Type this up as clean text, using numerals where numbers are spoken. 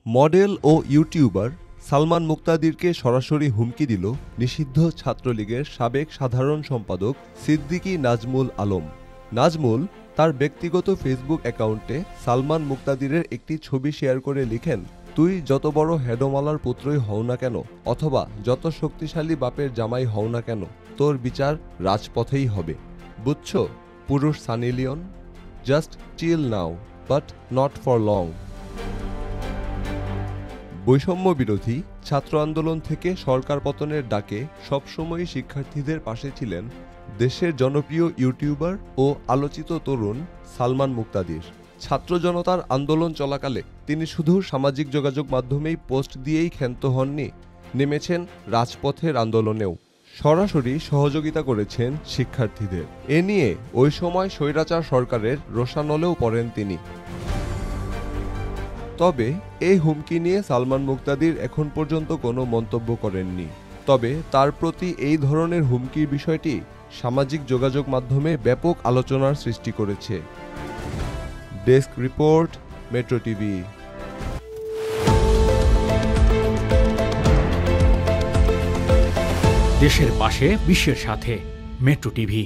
Model ও YouTuber Salman মুক্তাদিরকে সরাসরি হুমকি দিল নিষিদ্ধ ছাত্রলীগের সাবেক সাধারণ সম্পাদক সিদ্দিকী নাজমুল আলম। নাজমুল তার ব্যক্তিগত ফেসবুক অ্যাকাউন্টে সালমান মুক্তাদিরের একটি ছবি শেয়ার করে লিখেন, তুই যত বড় হেডমালার পুত্রই হও না কেন অথবা যত শক্তিশালী বাপের জামাই হও না কেন, তোর বিচার রাজপথেই হবে। বুঝছো পুরুষ সানি লিওন? জাস্ট চিল নাও, বাট নট ফর লং। বৈষম্য বিরোধী ছাত্র আন্দোলন থেকে সরকার পতনের ডাকে সবসময়ই শিক্ষার্থীদের পাশে ছিলেন দেশের জনপ্রিয় ইউটিউবার ও আলোচিত তরুণ সালমান মুক্তাদির। ছাত্র জনতার আন্দোলন চলাকালে তিনি শুধু সামাজিক যোগাযোগ মাধ্যমেই পোস্ট দিয়েই ক্ষান্ত হননি, নেমেছেন রাজপথের আন্দোলনেও। সরাসরি সহযোগিতা করেছেন শিক্ষার্থীদের। এ নিয়ে ওই সময় স্বৈরাচার সরকারের রোষানলেও পড়েন তিনি। তবে এই হুমকি নিয়ে সালমান মুক্তাদির এখন পর্যন্ত কোনো মন্তব্য করেননি। তবে তার প্রতি এই ধরনের হুমকির বিষয়টি সামাজিক যোগাযোগ মাধ্যমে ব্যাপক আলোচনার সৃষ্টি করেছে। Desk report, metro TV. দেশের পাশে বিশ্বের সাথে, মেট্রো টিভি।